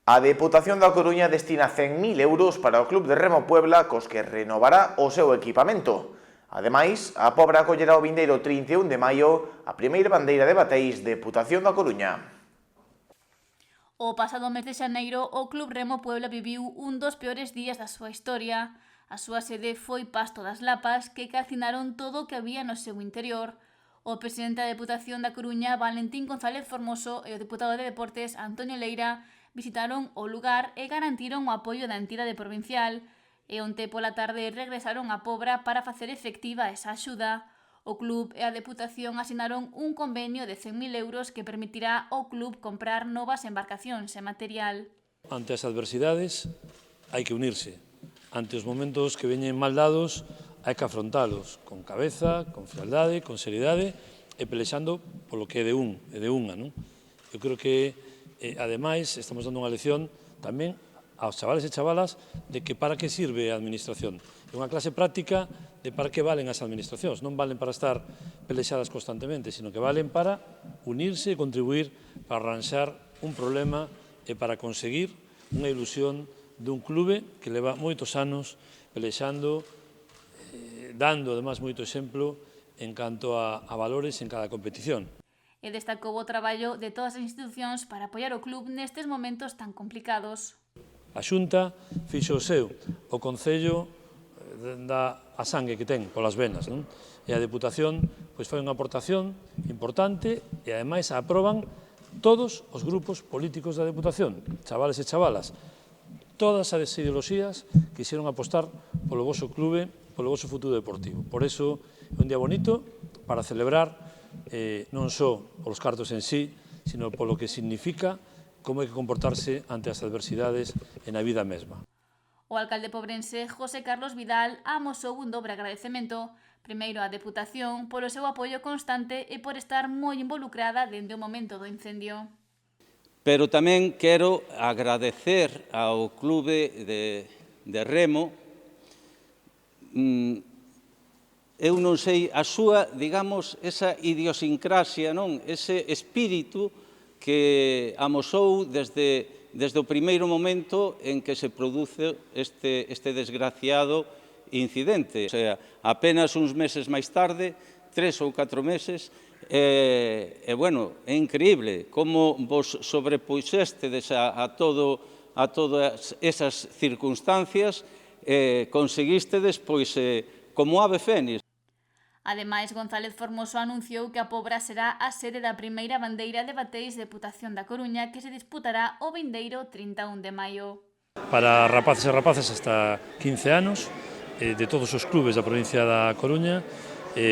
A Deputación da Coruña destina 100.000 euros para o Club de Remo Puebla, cos que renovará o seu equipamento. Ademais, a Pobra acollerá o vindeiro 31 de maio a primeira bandeira de bateis Deputación da Coruña. O pasado mes de xaneiro, o Club Remo Puebla viviu un dos peores días da súa historia. A súa sede foi Pasto das Lapas, que calcinaron todo o que había no seu interior. O presidente da Deputación da Coruña, Valentín González Formoso, e o deputado de Deportes, Antonio Leira, visitaron o lugar e garantiron o apoio da entidade provincial. E onte pola tarde regresaron a Pobra para facer efectiva esa axuda. O club e a Deputación asinaron un convenio de 100.000 euros que permitirá ao club comprar novas embarcacións e material. Ante as adversidades hai que unirse. Ante os momentos que veñen mal dados hai que afrontalos con cabeza, con frialdade, con seriedade e pelexando polo que é de un e de unha. Eu creo que, ademais, estamos dando unha lección tamén aos chavales e chavalas de que para que sirve a administración. É unha clase práctica de para que valen as administracións. Non valen para estar pelexadas constantemente, sino que valen para unirse e contribuir para arranxar un problema e para conseguir unha ilusión dun clube que leva moitos anos pelexando, dando, además, moito exemplo en canto a valores en cada competición. E destacou o traballo de todas as institucións para apoiar o club nestes momentos tan complicados. A Xunta fixo o seu, o Concello dá a sangue que ten polas venas, e a Deputación foi unha aportación importante e, ademais, a aproban todos os grupos políticos da Deputación, chavales e chavalas. Todas as ideoloxías quixeron apostar polo voso clube, polo voso futuro deportivo. Por iso é un día bonito para celebrar non só polos cartos en sí, sino polo que significa como hai que comportarse ante as adversidades e na vida mesma. O alcalde pobrense, José Carlos Vidal, amosou un dobre agradecemento, primeiro á Deputación polo seu apoio constante e por estar moi involucrada dende o momento do incendio. Pero tamén quero agradecer ao Clube de Remo, eu non sei, a súa, digamos, esa idiosincrasia, ese espírito que amosou desde o primeiro momento en que se produce este desgraciado incidente. O sea, apenas uns meses máis tarde, 3 ou 4 meses, bueno, é increíble como vos sobrepuxestedes a todas esas circunstancias, conseguístedes, como ave fénix. Ademais, González Formoso anunciou que a Pobra será a sede da primeira bandeira de bateis Deputación da Coruña que se disputará o vindeiro 31 de maio. Para rapaces e rapazas hasta 15 anos, de todos os clubes da provincia da Coruña,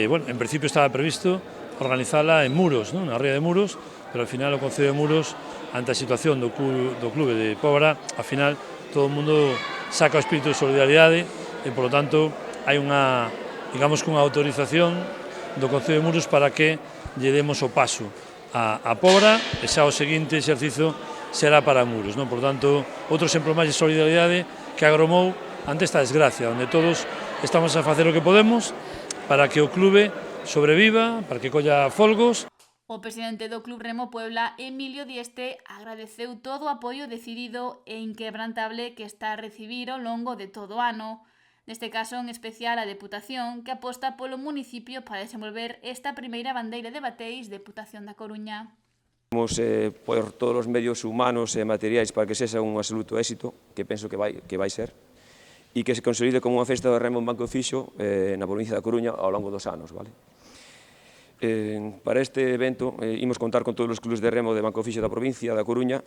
bueno, en principio estaba previsto organizala en Muros, na ría de Muros, pero ao final o Concello de Muros, ante a situación do clube de Pobra, ao final todo o mundo saca o espírito de solidaridade e, polo tanto, hai unha, digamos, unha autorización do Concello de Muros para que lle demos o paso a Pobra e xa o seguinte exercicio será para Muros. Por tanto, outro exemplo máis de solidaridade que agromou ante esta desgracia, onde todos estamos a facer o que podemos para que o clube sobreviva, para que colla folgos. O presidente do Club Remo Puebla, Emilio Dieste, agradeceu todo o apoio decidido e inquebrantable que está a recibir ao longo de todo o ano. Neste caso, en especial, a Deputación, que aposta polo municipio para desenvolver esta primeira bandeira de bateis Deputación da Coruña. Vamos por todos os medios humanos e materiais para que sexa un absoluto éxito, que penso que vai ser, e que se consolide como unha festa do remo en Banco Fixo na provincia da Coruña ao longo dos anos. Para este evento imos contar con todos os clubes de remo de Banco Fixo da provincia da Coruña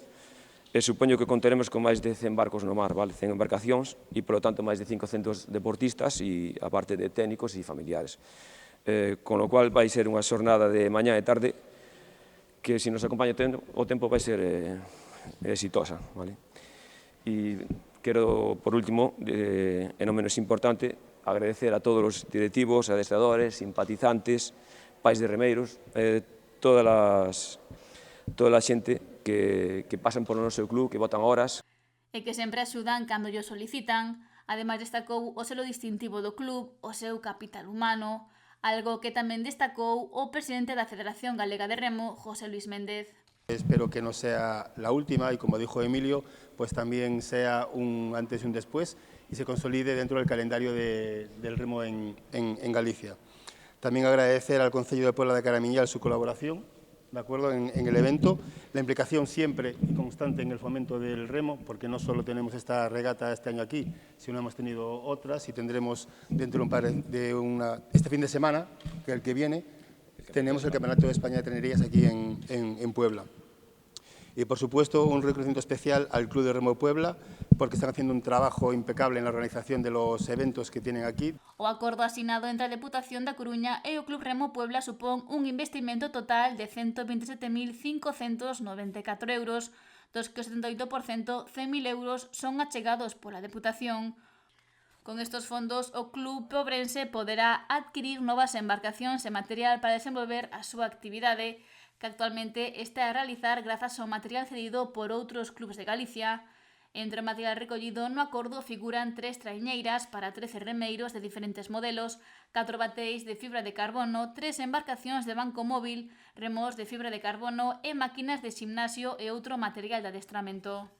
e supoño que contaremos con máis de 100 barcos no mar, 100 embarcacións e, polo tanto, máis de 500 deportistas e a parte de técnicos e familiares. Con lo cual vai ser unha xornada de mañá e tarde que, se nos acompaña o tempo, vai ser exitosa. E quero, por último, e non menos importante, agradecer a todos os directivos, adestradores, simpatizantes, pais de remeiros, toda a xente que pasan polo noso club, que botan horas. E que sempre axudan cando llo solicitan. Ademais, destacou o selo distintivo do club, o seu capital humano, algo que tamén destacou o presidente da Federación Galega de Remo, José Luis Méndez. Espero que no sea la última y, como dijo Emilio, pues también sea un antes y un después y se consolide dentro del calendario del remo en Galicia. También agradecer al Concello de Puebla de Caramiñal su colaboración, ¿de acuerdo?, en el evento, la implicación siempre y constante en el fomento del remo, porque no solo tenemos esta regata este año aquí, sino hemos tenido otras y tendremos dentro de este fin de semana, que el que viene, tenemos el Campeonato de España de Trenerías aquí en Puebla. Y, por supuesto, un reconocimiento especial al Club de Remo de Puebla, porque están haciendo un trabajo impecable en la organización de los eventos que tienen aquí. O acordo asinado entre a Deputación da Coruña e o Club Remo Puebla supón un investimento total de 127.594 euros, dos que o 78%, 100.000 euros, son achegados pola Deputación. Con estos fondos, o Club Pobrense poderá adquirir novas embarcacións e material para desenvolver a súa actividade, que actualmente está a realizar grazas ao material cedido por outros clubes de Galicia. Entre o material recollido no acordo figuran 3 traiñeiras para 13 remeiros de diferentes modelos, 4 bateis de fibra de carbono, 3 embarcacións de banco móvil, remos de fibra de carbono e máquinas de ximnasio e outro material de adestramento.